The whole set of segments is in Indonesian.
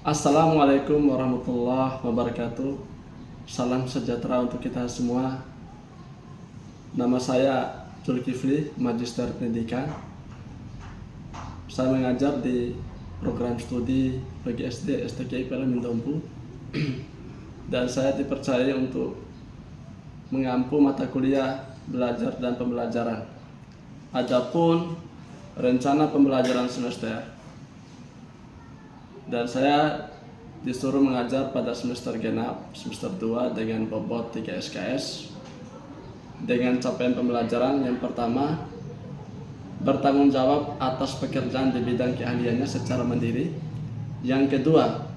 Assalamualaikum warahmatullahi wabarakatuh. Salam sejahtera untuk kita semua. Nama saya Zulkifli, Magister Pendidikan. Saya mengajar di program studi PGSD STKI PLN Mindompu. Dan saya dipercaya untuk mengampu mata kuliah belajar dan pembelajaran. Adapun rencana pembelajaran semester, dan saya disuruh mengajar pada semester genap, semester 2 dengan bobot 3 SKS dengan capaian pembelajaran yang pertama, bertanggung jawab atas pekerjaan di bidang keahliannya secara mandiri. Yang kedua,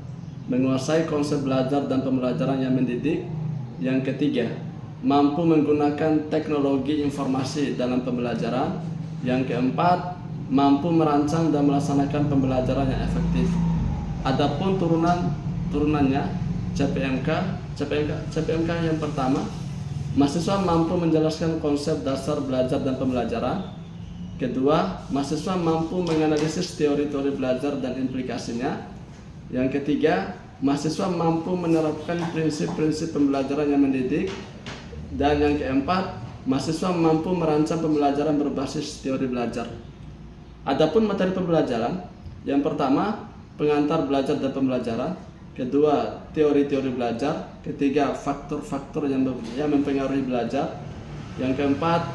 menguasai konsep belajar dan pembelajaran yang mendidik. Yang ketiga, mampu menggunakan teknologi informasi dalam pembelajaran. Yang keempat, mampu merancang dan melaksanakan pembelajaran yang efektif. Adapun turunannya CPMK yang pertama, mahasiswa mampu menjelaskan konsep dasar belajar dan pembelajaran. Kedua, mahasiswa mampu menganalisis teori-teori belajar dan implikasinya. Yang ketiga, mahasiswa mampu menerapkan prinsip-prinsip pembelajaran yang mendidik. Dan yang keempat, mahasiswa mampu merancang pembelajaran berbasis teori belajar. Adapun materi pembelajaran, yang pertama, pengantar belajar dan pembelajaran. Kedua, teori-teori belajar. Ketiga, faktor-faktor yang mempengaruhi belajar. Yang keempat,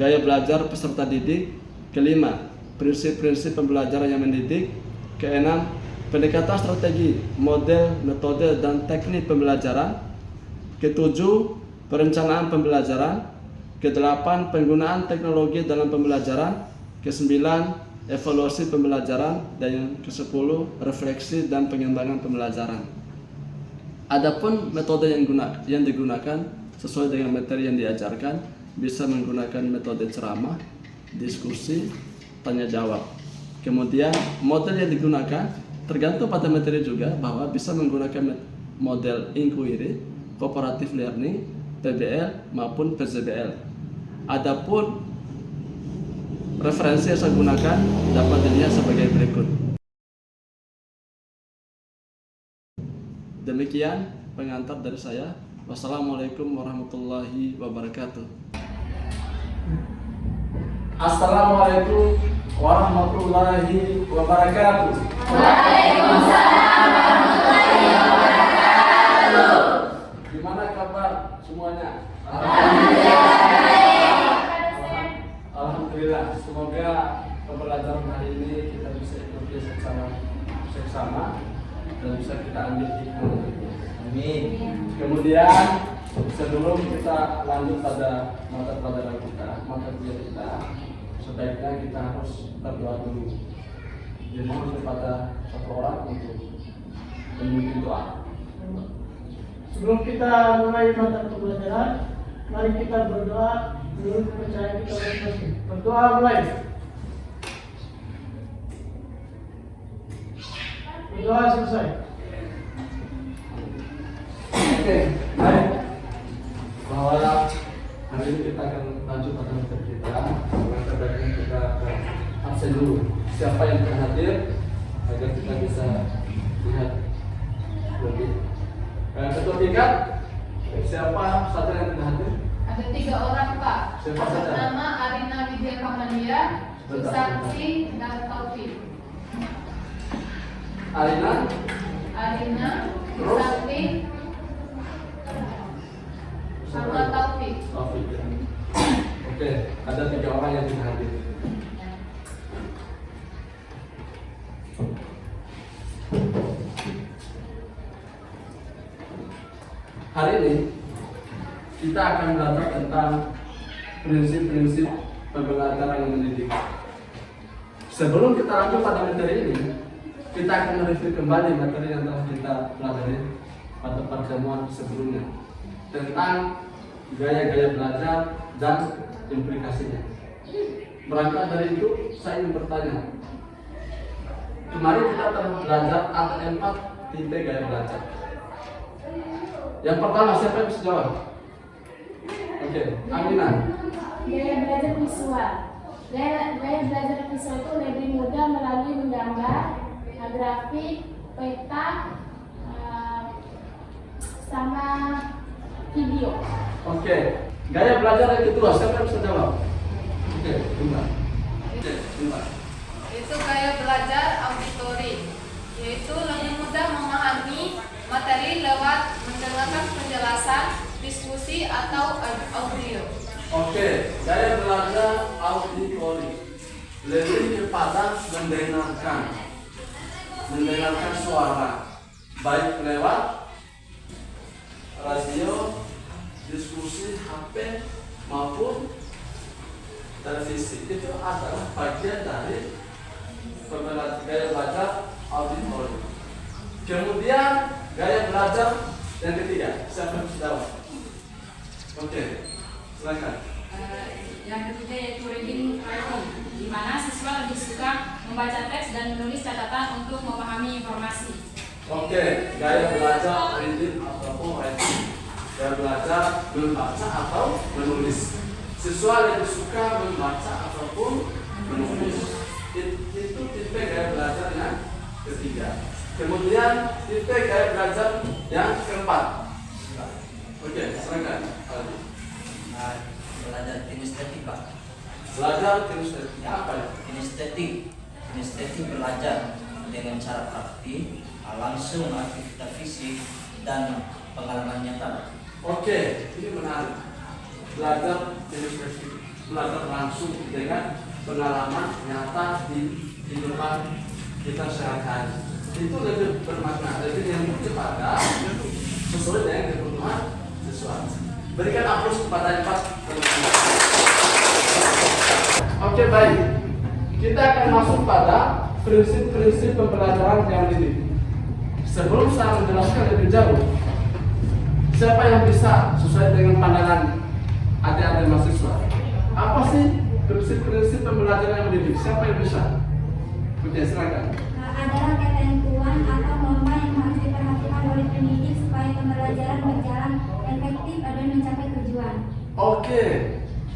gaya belajar peserta didik. Kelima, prinsip-prinsip pembelajaran yang mendidik. Keenam, pendekatan strategi, model, metode, dan teknik pembelajaran. Ketujuh, perencanaan pembelajaran. Kedelapan, penggunaan teknologi dalam pembelajaran. Kesembilan, evaluasi pembelajaran. Dan yang ke-10, refleksi dan pengembangan pembelajaran. Adapun metode yang digunakan sesuai dengan materi yang diajarkan, bisa menggunakan metode ceramah, diskusi, tanya jawab. Kemudian model yang digunakan tergantung pada materi juga, bahwa bisa menggunakan model inquiry, cooperative learning, PBL maupun PZBL. Adapun referensi yang saya gunakan dapat dilihat sebagai berikut. Demikian pengantar dari saya. Wassalamualaikum warahmatullahi wabarakatuh. Assalamualaikum warahmatullahi wabarakatuh. Waalaikumsalam warahmatullahi wabarakatuh. Gimana kabar semuanya? Alhamdulillah, semoga pembelajaran hari ini kita bisa ikuti secara seksama dan bisa kita ambil hikmah. Amin. Kemudian sebelum kita lanjut pada mata pelajaran kita, mata kuliah kita, sebaiknya kita harus berdoa dulu. Jadi kepada satu orang untuk memimpin doa. Sebelum kita mulai mata pembelajaran, mari kita berdoa menurut kepercayaan kita masing-masing. Berdoa mulai. Berdoa selesai. Oke, baik. Bahwa hari ini kita akan lanjut pada materi kita. Dengan sebaiknya kita absen dulu. Siapa yang akan hadir agar kita bisa lihat lebih. Ketua tingkat, siapa saja yang tidak hadir? Ada 3 orang, Pak. Siapa Atas saja? nama Arina Widya Kamania, Susaksi, dan Taufik. Arina, terus? Susaksi, sama Taufik. Taufik. Oke, ada 3 orang yang tidak hadir. Hari ini kita akan belajar tentang prinsip-prinsip pembelajaran yang mendidik. Sebelum kita lanjut pada materi ini, kita akan mereview kembali materi yang telah kita pelajari pada pertemuan sebelumnya tentang gaya-gaya belajar dan implikasinya. Berangkat dari itu, saya ingin bertanya. Kemarin kita telah belajar ada 4 tipe gaya belajar. Yang pertama, siapa yang bisa jawab? Oke, Amina. Gaya belajar visual. Gaya belajar visual itu lebih mudah melalui menggambar, grafik, peta, sama video. Oke, gaya belajar yang kedua, siapa yang bisa jawab? Oke, bentar. Oke, bentar. Itu gaya belajar auditori, yaitu lebih mudah memahami materi lewat mendengarkan penjelasan, diskusi atau audio. Oke, gaya belajar auditori lebih kepada mendengarkan suara, baik lewat radio, diskusi, HP maupun televisi. Itu adalah bagian dari gaya belajar auditori. Kemudian gaya belajar yang ketiga, siapa yang bisa jawab? Oke, silakan. Yang ketiga yaitu reading writing, di mana siswa lebih suka membaca teks dan menulis catatan untuk memahami informasi. Oke, gaya belajar reading ataupun writing. Gaya belajar membaca atau menulis. Siswa lebih suka membaca ataupun menulis. Itu tipe gaya belajar yang ketiga. Kemudian tipe gaya belajar yang keempat. Oke, silakan. Belajar kinestetik, Pak. Belajar kinestetik apa ya? Kinestetik belajar dengan cara praktik, langsung aktivitas fisik dan pengalaman nyata. Oke, ini menarik. Belajar kinestetik, belajar langsung dengan pengalaman nyata di kehidupan kita sehari-hari. Itu lebih bermakna, lebih yang kepada sesuai dengan kebutuhan siswa. Berikan aplaus kepada yang pas. Oke, baik. Kita akan masuk pada prinsip-prinsip pembelajaran yang ini. Sebelum saya menjelaskan lebih jauh, siapa yang bisa sesuai dengan pandangan adik-adik mahasiswa? Apa sih prinsip-prinsip pembelajaran yang mendidik? Siapa yang bisa? Oke, silakan. Adalah ketentuan atau norma yang harus diperhatikan oleh pendidik supaya pembelajaran berjalan efektif dan mencapai tujuan. Oke,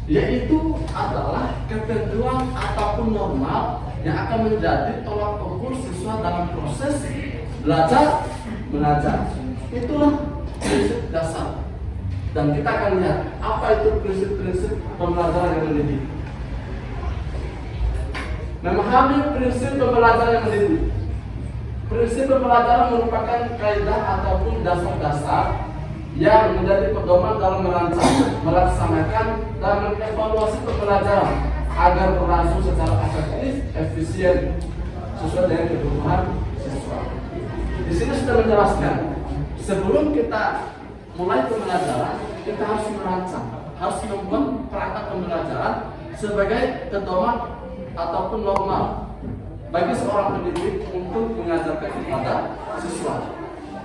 yaitu adalah ketentuan ataupun norma yang akan menjadi tolak ukur siswa dalam proses belajar mengajar. Itulah prinsip dasar. Dan kita akan lihat apa itu prinsip-prinsip pembelajaran yang mendidik. Memahami prinsip pembelajaran yang mendidik. Prinsip pembelajaran merupakan kaidah ataupun dasar-dasar yang menjadi pedoman dalam melaksanakan dan mengevaluasi pembelajaran agar berlangsung secara efektif, efisien, sesuai dengan kebutuhan siswa. Di sini sudah menjelaskan, sebelum kita mulai pembelajaran, kita harus merancang, harus membuat perangkat pembelajaran sebagai pedoman ataupun normal bagi seorang pendidik untuk mengajarkan kepada siswa.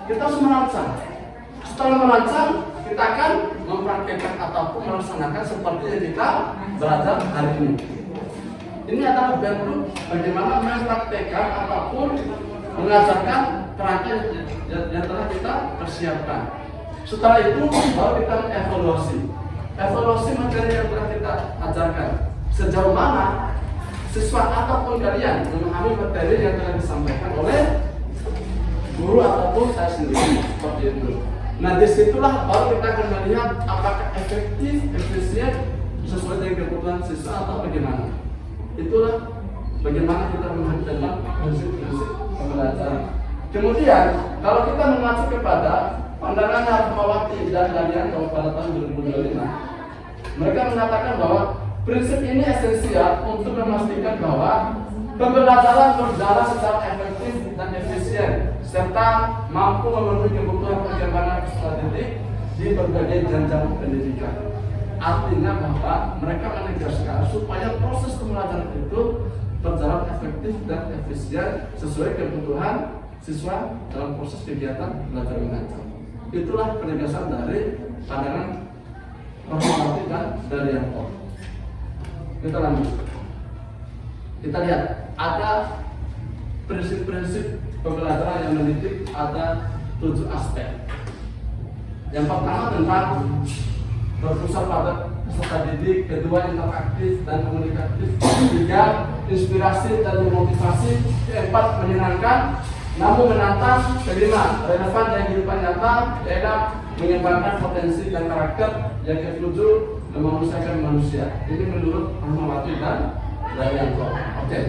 Kita harus merancang. Setelah merancang, kita akan mempraktikkan ataupun melaksanakan seperti yang kita belajar hari ini. Ini adalah bentuk bagaimana mempraktikkan ataupun mengajarkan perangkat yang telah kita persiapkan. Setelah itu, baru kita evaluasi. Evaluasi materi yang telah kita ajarkan. Sejauh mana siswa ataupun kalian memahami materi yang telah disampaikan oleh guru ataupun saya sendiri, seperti itu. Nah, disitulah baru kita akan melihat apakah efektif, efisien, sesuai dengan kebutuhan siswa atau bagaimana. Itulah bagaimana kita memahami tentang prinsip-prinsip pembelajaran. Kemudian, kalau kita mengacu kepada pandangan Harmawati dan Danianto pada tahun 2025, mereka mengatakan bahwa prinsip ini esensial untuk memastikan bahwa pembelajaran berjalan secara efektif dan efisien serta mampu memenuhi kebutuhan perkembangan peserta didik di berbagai jenjang pendidikan. Artinya bahwa mereka menegaskan supaya proses pembelajaran itu berjalan efektif dan efisien sesuai kebutuhan siswa dalam proses kegiatan belajar mengajar. Itulah penegasan dari pandangan Harmawati dan Danianto. Kita lanjut. Kita lihat ada prinsip-prinsip pembelajaran yang mendidik, ada 7 aspek. Yang pertama tentang berpusat pada peserta didik, kedua interaktif dan komunikatif, ketiga inspirasi dan memotivasi, keempat menyenangkan, namun menantang. Kelima, relevan dengan kehidupan nyata, yaitu mengembangkan potensi dan karakter. Yang ketujuh, memanusiakan manusia. Ini menurut Rahmawati dan Daryanto. Oke.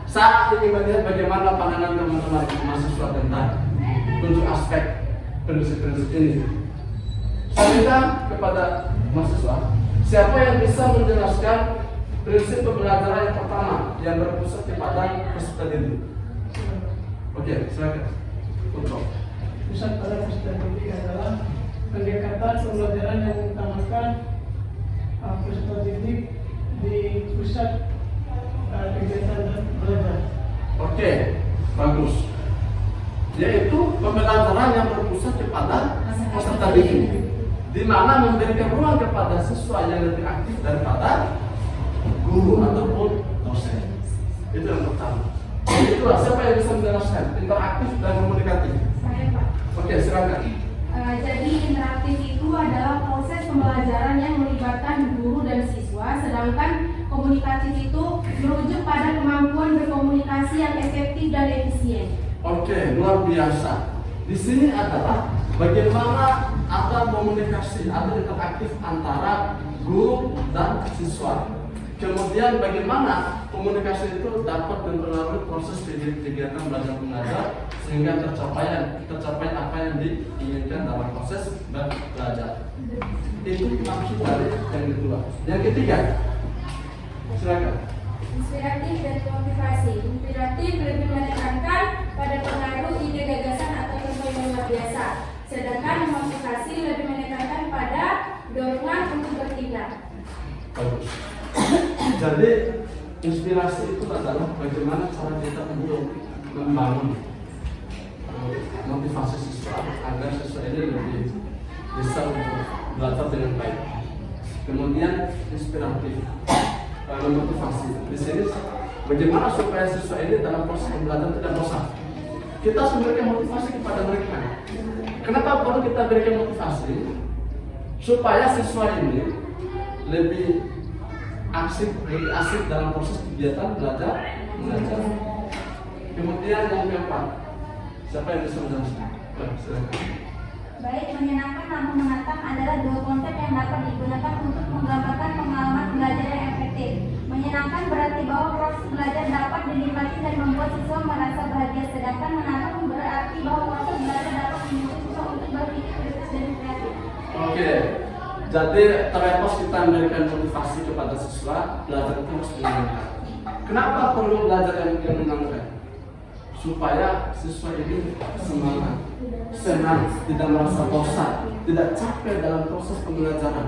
Saat ini melihat bagaimana pandangan teman-teman mahasiswa tentang 7 aspek prinsip-prinsip ini. Saya minta kepada mahasiswa, siapa yang bisa menjelaskan prinsip pembelajaran yang pertama yang berpusat kepada peserta didik? Oke, silakan. Untuk Pusat pada peserta didik adalah pendekatan pembelajaran yang mengutamakan peserta didik di pusat kegiatan dan belajar. Oke, bagus. Yaitu pembelajaran yang berpusat kepada peserta didik, di mana memberikan ruang kepada siswa yang lebih aktif daripada guru ataupun dosen. Itu yang pertama. Itulah siapa yang bisa menjelaskan interaktif dan komunikatif. Saya, Pak. Oke, silakan. Jadi interaktif itu adalah proses pembelajaran yang melibatkan guru dan siswa, sedangkan komunikatif itu merujuk pada kemampuan berkomunikasi yang efektif dan efisien. Oke, luar biasa. Di sini adalah bagaimana ada komunikasi, ada interaktif antara guru dan siswa. Kemudian bagaimana komunikasi itu dapat mempengaruhi proses kegiatan belajar mengajar sehingga tercapai apa yang diinginkan dalam proses belajar. Itu maksud dari yang kedua. Yang ketiga, silakan. Inspiratif dan motivasi. Inspiratif lebih menekankan pada pengaruh ide gagasan atau contoh yang luar biasa, sedangkan motivasi lebih menekankan pada dorongan untuk bertindak. Bagus. Jadi inspirasi itu adalah bagaimana cara kita untuk membangun motivasi siswa agar siswa ini lebih bisa untuk belajar dengan baik. Kemudian inspiratif, memotivasi. Di sini bagaimana supaya siswa ini dalam proses pembelajaran tidak bosan. Kita harus memberikan motivasi kepada mereka. Kenapa perlu kita berikan motivasi? Supaya siswa ini lebih asik dalam proses kegiatan belajar mengajar. Kemudian yang keempat, siapa yang bisa menjelaskan? Silakan. Baik, menyenangkan namun menantang adalah dua konsep yang dapat digunakan untuk menggambarkan pengalaman belajar yang efektif. Menyenangkan berarti bahwa proses belajar dapat dinikmati dan membuat siswa merasa bahagia, sedangkan menantang berarti bahwa proses belajar dapat membuat siswa untuk berpikir kritis dan kreatif. Oke, jadi terlepas kita memberikan motivasi kepada siswa, belajar itu harus menyenangkan. Kenapa perlu belajar yang menyenangkan? Supaya siswa ini semangat, senang, tidak merasa bosan, tidak capek dalam proses pembelajaran.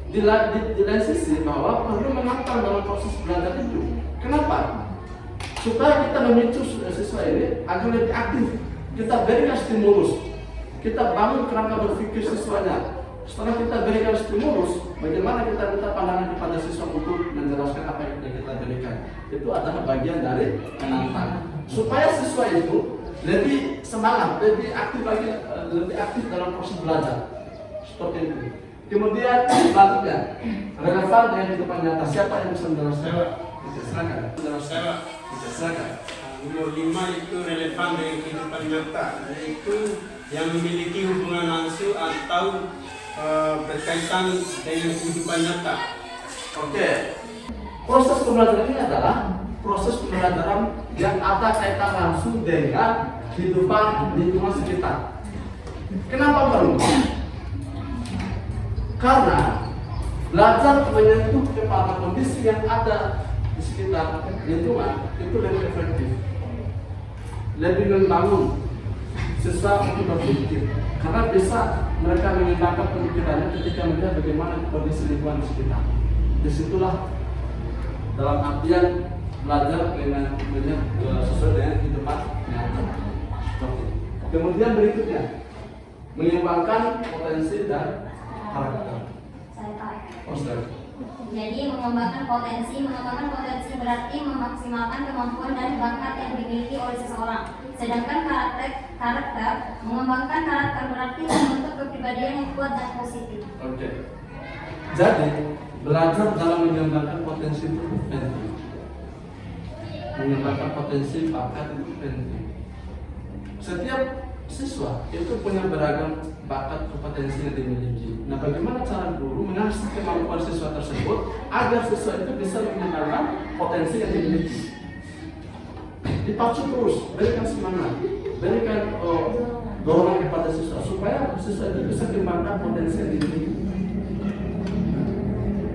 Di lain sisi bahwa perlu menantang dalam proses belajar itu. Kenapa? Supaya kita memicu siswa ini agar lebih aktif. Kita berikan stimulus, kita bangun kerangka berpikir siswanya. Setelah kita berikan stimulus, bagaimana kita minta pandangan kepada siswa untuk menjelaskan apa yang kita berikan. Itu adalah bagian dari menantang. Supaya siswa itu lebih semangat, lebih aktif lagi, lebih aktif dalam proses belajar. Seperti itu. Kemudian selanjutnya, relevan dengan kehidupan nyata. Siapa yang bisa menjelaskan? Silakan. Silakan. Nomor 5 itu relevan dengan kehidupan nyata, yaitu yang memiliki hubungan langsung atau berkaitan dengan kehidupan nyata. Oke. Proses pembelajaran ini adalah proses pembelajaran yang ada kaitan langsung dengan kehidupan lingkungan sekitar. Kenapa perlu? Karena belajar menyentuh kepada kondisi yang ada di sekitar lingkungan itu lebih efektif, lebih membangun siswa untuk berpikir. Karena bisa mereka mengembangkan pemikirannya ketika melihat bagaimana kondisi lingkungan di sekitar. Disitulah dalam artian belajar dengan sesuai dengan kehidupan nyata. Kemudian berikutnya mengembangkan potensi dan karakter. Jadi mengembangkan potensi berarti memaksimalkan kemampuan dan bakat yang dimiliki oleh seseorang. Sedangkan karakter mengembangkan karakter berarti membentuk kepribadian yang kuat dan positif. Oke. Jadi belajar dalam mengembangkan potensi itu penting. Mengembangkan potensi bakat itu penting. setiap siswa itu punya beragam bakat kompetensi yang dimiliki. Nah, bagaimana cara guru mengasah kemampuan siswa tersebut agar siswa itu bisa mengembangkan potensi yang dimiliki? Dipacu terus, berikan semangat, berikan dorongan kepada siswa supaya siswa itu bisa mengembangkan potensi yang dimiliki,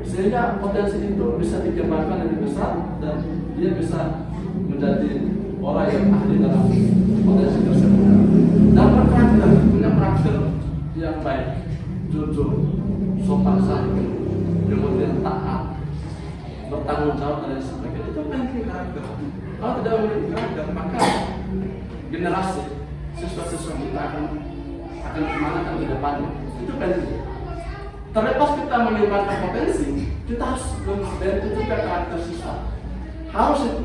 sehingga potensi itu bisa dikembangkan lebih besar dan dia bisa menjadi orang yang ahli dalam potensi tersebut. Dan berkarakter, punya karakter yang baik, jujur, sopan santun, kemudian taat, bertanggung jawab dan sebagainya. Itu penting karakter. Kalau tidak memiliki karakter, maka generasi siswa-siswa kita akan kemana kan ke depannya. Itu penting. Terlepas kita mengembangkan potensi, kita harus membentuk juga karakter siswa. Harus itu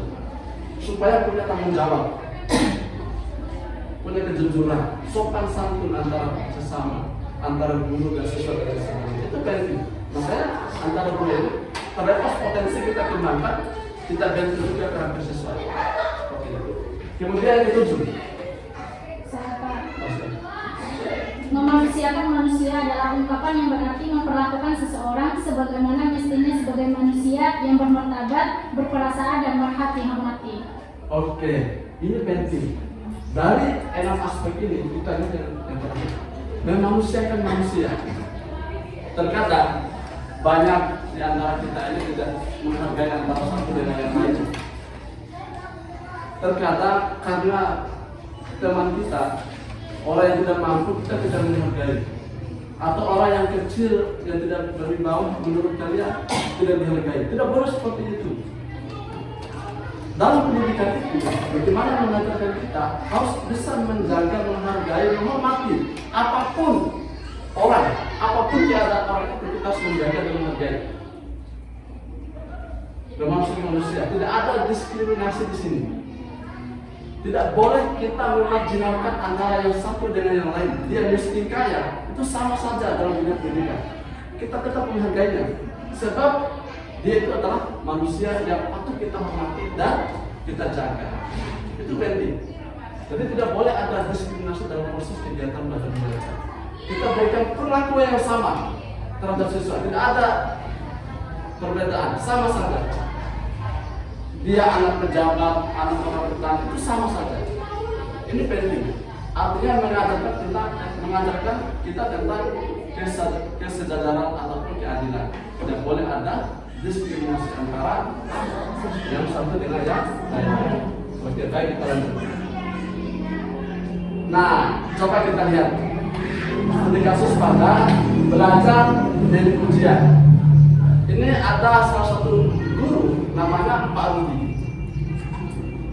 supaya punya tanggung jawab, punya kejujuran, sopan santun antara sesama, antara guru dan siswa dan sebagainya. Itu penting. Makanya antara guru itu terlepas potensi kita kembangkan, kita bentuk juga karakter siswa. Oke. Kemudian yang ketujuh, memanusiakan manusia adalah ungkapan yang berarti memperlakukan seseorang sebagaimana mestinya sebagai manusia yang bermartabat, berperasaan dan berhak dihormati. Oke, ini penting. Dari 6 aspek ini kita lihat yang terakhir, memanusiakan manusia. Terkadang banyak di antara kita ini tidak menghargai antara satu dengan yang lain. Terkadang karena teman kita, orang yang tidak mampu, kita tidak menghargai. Atau orang yang kecil yang tidak berwibawa menurut kalian tidak dihargai. Tidak boleh seperti itu. Dalam pendidikan itu, bagaimana mengajarkan kita harus bisa menjaga, menghargai, menghormati apapun orang, apapun keadaan orang itu kita harus menjaga dan menghargai. Termasuk manusia, tidak ada diskriminasi di sini. Tidak boleh kita memarginalkan antara yang satu dengan yang lain. Dia miskin kaya, itu sama saja dalam dunia pendidikan. Kita tetap menghargainya, sebab dia itu adalah manusia yang patut kita hormati dan kita jaga. Itu penting. Jadi tidak boleh ada diskriminasi dalam proses kegiatan belajar mengajar. Kita berikan perlakuan yang sama terhadap siswa. Tidak ada perbedaan, sama saja. Dia anak pejabat, anak orang petani, itu sama saja. Ini penting. Artinya mengajarkan kita tentang kesejahteraan ataupun keadilan. Tidak boleh ada diskriminasi antara yang satu dengan yang lain. Oke, baik, kita lanjut. Nah, coba kita lihat studi kasus pada belajar dan ujian. Ini ada salah satu guru namanya Pak Rudi.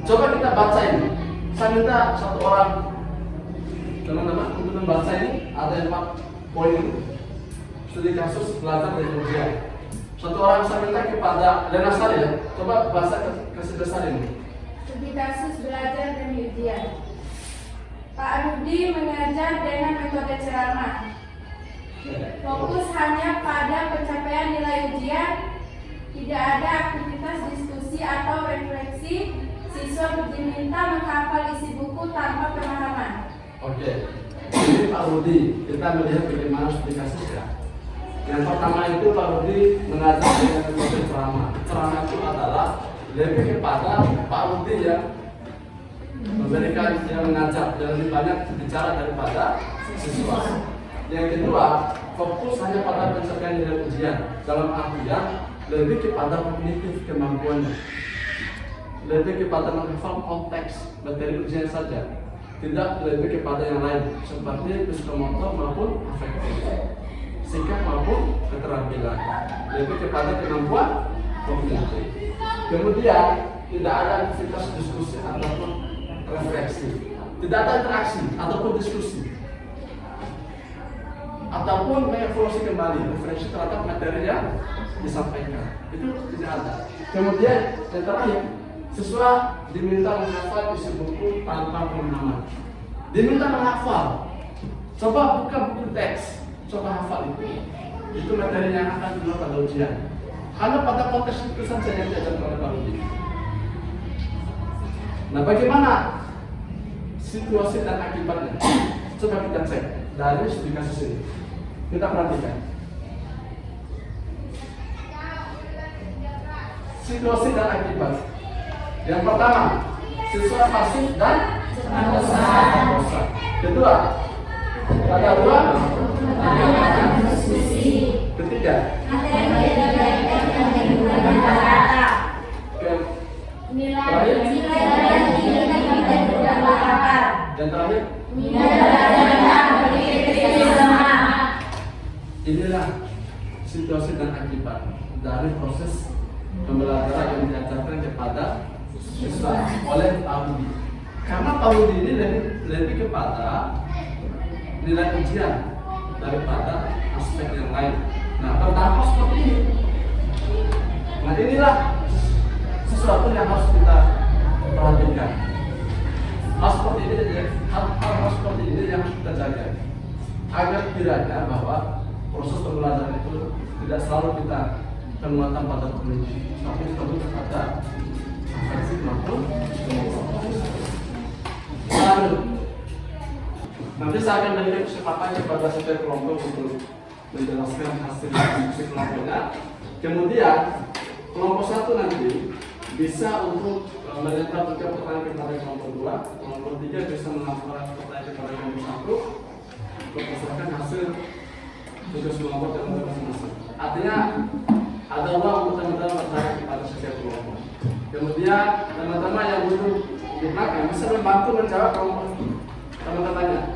Coba kita baca ini. Saya minta satu orang teman-teman untuk membaca ini. Ada 4 poin studi kasus belajar dan ujian. Satu orang saya minta kepada Lena Sari ya. Coba bahasa kasih besar ini. Studi kasus belajar dan ujian. Pak Rudi mengajar dengan metode ceramah. Fokus hanya pada pencapaian nilai ujian. Tidak ada aktivitas diskusi atau refleksi. Siswa diminta menghafal isi buku tanpa pemahaman. Oke. Ini Pak Rudi. Kita melihat bagaimana studi kasus ya. Yang pertama itu Pak Rudi mengajar dengan metode ceramah. Ceramah itu adalah lebih kepada Pak Rudi yang memberikan, yang mengajar, yang lebih banyak bicara daripada siswa. Yang kedua, fokus hanya pada pencapaian nilai ujian. Dalam artian lebih kepada kognitif kemampuannya, lebih kepada menghafal konteks materi ujian saja, tidak lebih kepada yang lain seperti psikomotor maupun afektif, sikap maupun keterampilan, lebih kepada kemampuan kognitif. Kemudian tidak ada aktivitas diskusi ataupun refleksi, tidak ada interaksi ataupun diskusi, ataupun mengevaluasi kembali refleksi terhadap materi yang disampaikan. Itu tidak ada. Kemudian yang terakhir, siswa diminta menghafal isi buku tanpa pemahaman. Diminta menghafal. Coba buka buku teks, coba hafal itu. Itu materi yang akan digunakan pada ujian. Karena pada konteks itu saja yang diajarkan oleh Pak Rudi. Nah, bagaimana situasi dan akibatnya. Coba kita cek dari studi kasus ini. Kita perhatikan. Situasi dan akibat. Yang pertama, siswa pasif dan berdosa. Kedua, kata dua. Ketiga, terakhir, dan terakhir, inilah situasi dan akibat dari proses pembelajaran yang diajarkan kepada siswa oleh Pak Budi. Karena Pak Budi ini lebih kepada nilai ujian daripada aspek yang lain. Nah, berdampak seperti ini. Nah, inilah sesuatu yang harus kita perhatikan. Hal seperti ini yang harus kita jaga agar kiranya bahwa proses pembelajaran itu tidak selalu kita penguatan pada peneliti, tapi tentu kepada versi maupun lalu. Nanti saya akan berikan kesempatan kepada setiap kelompok untuk menjelaskan hasil diskusi kelompoknya. Kemudian kelompok satu nanti bisa untuk melempar juga pertanyaan kepada kelompok 2, kelompok 3 bisa melempar pertanyaan kepada kelompok 1 berdasarkan hasil tugas kelompok yang masing-masing. Artinya ada ruang untuk teman-teman bertanya kepada setiap kelompok. Kemudian teman-teman yang duduk di belakang bisa membantu menjawab kelompok teman-temannya.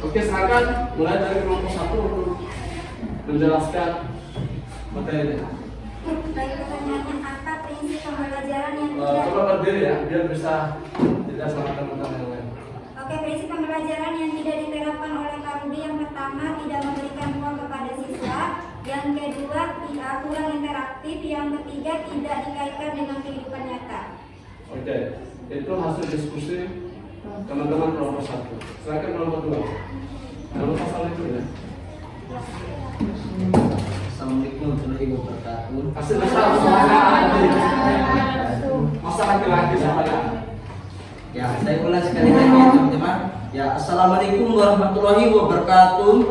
Oke, silakan mulai dari kelompok 1 untuk menjelaskan materinya. Baik, pertanyaannya apa prinsip pembelajaran yang tidak Coba berdiri ya, biar bisa tidak sama teman-teman yang lain. Oke, prinsip pembelajaran yang tidak diterapkan oleh Kak Rudi yang pertama tidak memberikan ruang kepada siswa, yang kedua kurang interaktif, yang ketiga tidak dikaitkan dengan kehidupan nyata. Oke, itu hasil diskusi teman-teman kelompok 1. Silakan kelompok 2. Kalau pasal itu ya. Assalamualaikum warahmatullahi wabarakatuh. Hasil besar semuanya masa laki-laki siapa? Ya, saya ulang sekali lagi teman-teman. Ya, assalamualaikum warahmatullahi wabarakatuh.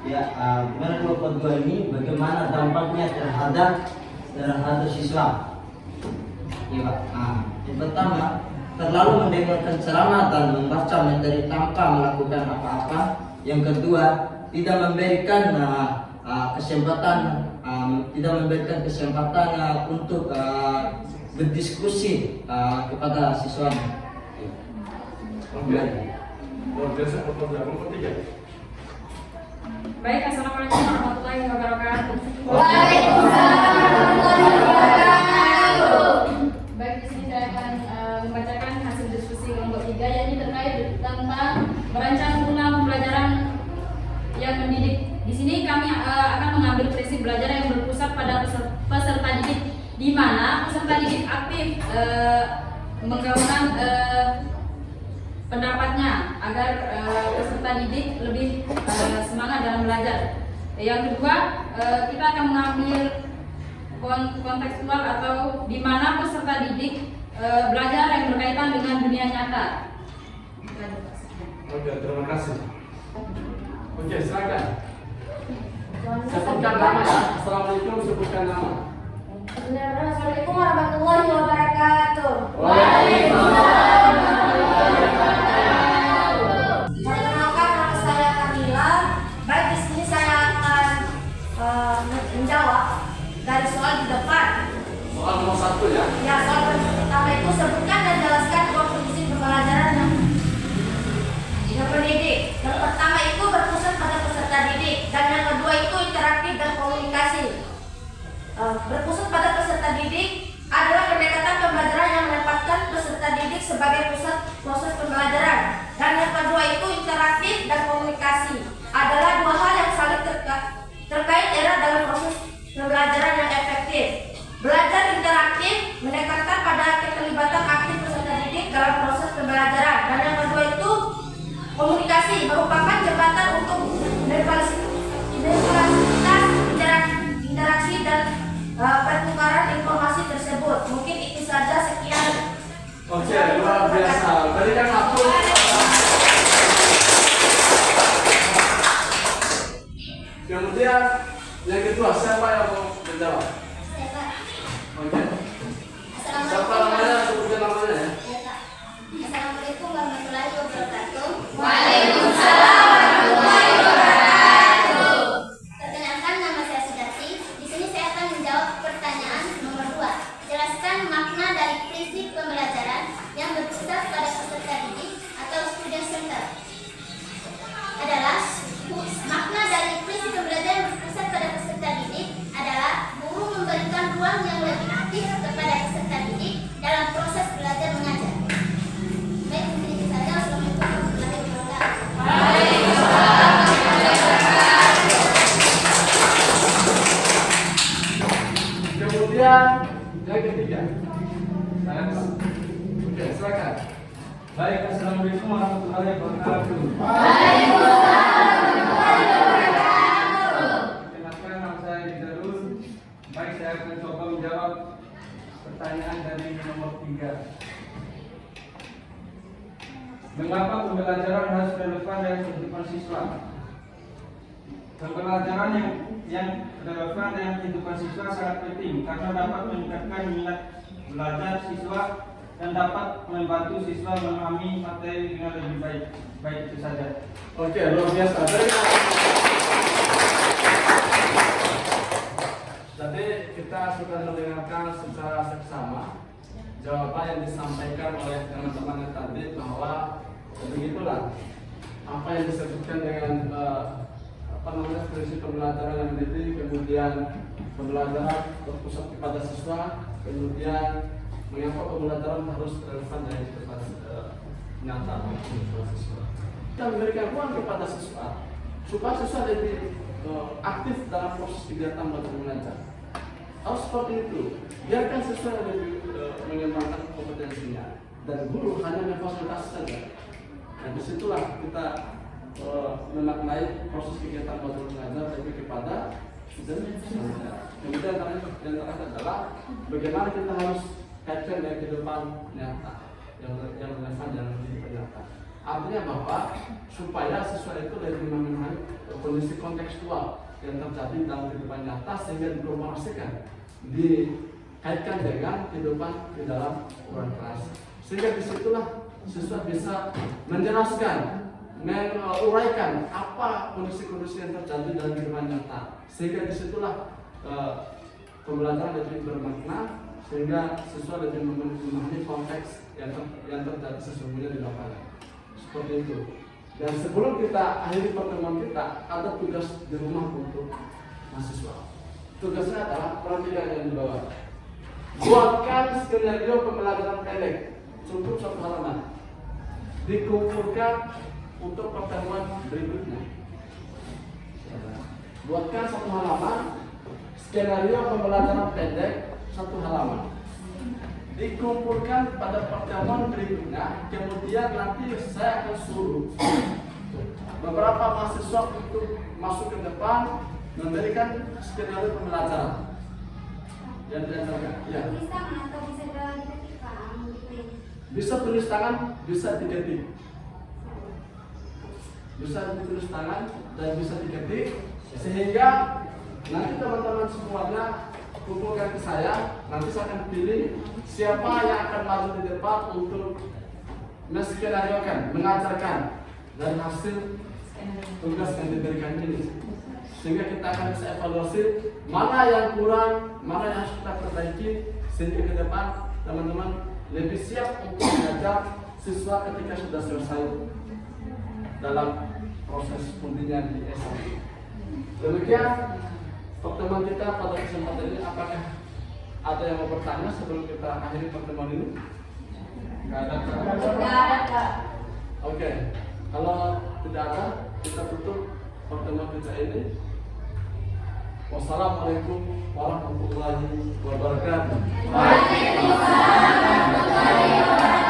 Ya, gimana kelompok 2 ini? Bagaimana dampaknya terhadap siswa? Ya, Pak. Yang pertama, terlalu mendengarkan ceramah dan membaca materi tanpa melakukan apa-apa. Yang kedua, tidak memberikan kesempatan untuk berdiskusi kepada siswa. Oke. Luar biasa kelompok 3. Baik, assalamualaikum warahmatullahi wabarakatuh. Baik, di sini saya akan membacakan hasil diskusi kelompok 3 yakni terkait tentang merancang guna pembelajaran yang mendidik. Di sini kami akan mengambil prinsip belajar yang berpusat pada peserta didik, di mana peserta didik aktif menggaungkan pendapatnya agar peserta didik lebih semangat dalam belajar. Yang kedua, kita akan mengambil kontekstual atau di mana peserta didik belajar yang berkaitan dengan dunia nyata. Oke, terima kasih. Oke, silakan. Sebutkan nama ya. Assalamualaikum, sebutkan nama. Assalamualaikum warahmatullahi wabarakatuh. Waalaikumsalam. Perkenalkan, nama saya Kamila. Baik, di sini saya akan menjawab dari soal di depan. Soal nomor 1 ya. Ya, soal pertama itu sebutkan dan jelaskan komposisi pembelajaran yang mendidik. Yang pertama itu berpusat pada peserta didik, dan yang kedua itu interaktif dan komunikasi. Berpusat pada peserta didik adalah pendekatan pembelajaran yang menempatkan peserta didik sebagai pusat proses pembelajaran, dan yang kedua itu interaktif dan komunikasi adalah dua hal yang saling terkait erat dalam proses pembelajaran yang efektif. Belajar interaktif menekankan pada keterlibatan aktif peserta didik dalam proses pembelajaran, dan yang kedua itu komunikasi merupakan jembatan untuk interaksi dan pertukaran informasi tersebut. Mungkin itu saja, sekian. Oke, luar biasa. Berikan aplaus. Kemudian yang kedua, siapa yang mau menjawab? Saya, Pak. Oke. Siapa namanya? Sebutkan namanya ya. Ya, Pak. Assalamualaikum warahmatullahi wabarakatuh. Perkenalkan, nama saya Sudati. Di sini saya akan menjawab pertanyaan nomor 2. Jelaskan makna dari prinsip pembelajaran yang berpusat pada peserta didik atau student center. Adalah makna dari prinsip pembelajaran yang berpusat pada peserta didik adalah guru memberikan ruang yang lebih aktif kepada peserta didik dalam proses belajar mengajar. Baik, mungkin itu saja. Assalamualaikum warahmatullahi wabarakatuh. Kemudian yang ketiga. Oke, silakan. Baik, assalamualaikum warahmatullahi wabarakatuh. Kenalkan, nama saya Gidarul. Baik, saya akan coba menjawab pertanyaan dari nomor 3. Mengapa pembelajaran harus relevan dengan kehidupan siswa? Pembelajaran yang relevan dengan kehidupan siswa sangat penting karena dapat meningkatkan minat belajar siswa dan dapat membantu siswa memahami materi dengan lebih baik. Baik, itu saja. Oke, luar biasa. Tadi kita sudah mendengarkan secara seksama jawaban yang disampaikan oleh teman-teman yang tadi, bahwa begitulah apa yang disebutkan dengan prinsip pembelajaran yang mendidik, kemudian pembelajaran berpusat kepada siswa, kemudian mengapa pembelajaran harus relevan dengan kehidupan nyata siswa. Kita memberikan ruang kepada siswa supaya siswa lebih aktif dalam proses kegiatan belajar mengajar. Harus seperti itu. Biarkan siswa lebih mengembangkan kompetensinya dan guru hanya memfasilitasi saja. Nah, disitulah kita memaknai proses kegiatan belajar mengajar lebih kepada student. Kemudian yang terakhir adalah bagaimana kita harus kaitkan dengan kehidupan nyata yang relevan dalam kehidupan nyata. Artinya bahwa supaya siswa itu lebih memahami kondisi kontekstual yang terjadi dalam kehidupan nyata sehingga diinformasikan, dikaitkan dengan kehidupan di dalam ruang kelas. Sehingga disitulah siswa bisa menjelaskan, menguraikan apa kondisi-kondisi yang terjadi dalam kehidupan nyata. Sehingga disitulah pembelajaran lebih bermakna, sehingga siswa lebih memahami konteks yang terjadi sesungguhnya di lapangan. Seperti itu. Dan sebelum kita akhiri pertemuan kita, ada tugas di rumah untuk mahasiswa. Tugasnya adalah perhatikan yang di bawah. Buatkan skenario pembelajaran pendek, cukup 1 halaman. Dikumpulkan untuk pertemuan berikutnya. Buatkan 1 halaman, skenario pembelajaran pendek 1 halaman. Dikumpulkan pada pertemuan berikutnya, kemudian nanti saya akan suruh beberapa mahasiswa untuk masuk ke depan memberikan skenario pembelajaran yang diajarkan. Ya. Tulis tangan atau bisa diketik, Pak? Bisa tulis tangan, bisa diketik. Bisa ditulis tangan dan bisa diketik, sehingga nanti teman-teman semuanya kumpulkan ke saya. Nanti saya akan pilih siapa yang akan maju di depan untuk menskenariokan, mengajarkan dari hasil tugas yang diberikan ini. Sehingga kita akan bisa evaluasi mana yang kurang, mana yang harus kita perbaiki, sehingga ke depan teman-teman lebih siap untuk mengajar siswa ketika sudah selesai dalam proses pembinaan di S1. Demikian pertemuan kita pada kesempatan ini. Apakah ada yang mau bertanya sebelum kita akhiri pertemuan ini? Tidak ada. Kak. Oke. Kalau tidak ada, kita tutup pertemuan kita ini. Wassalamualaikum warahmatullahi wabarakatuh. Waalaikumsalam warahmatullahi wabarakatuh.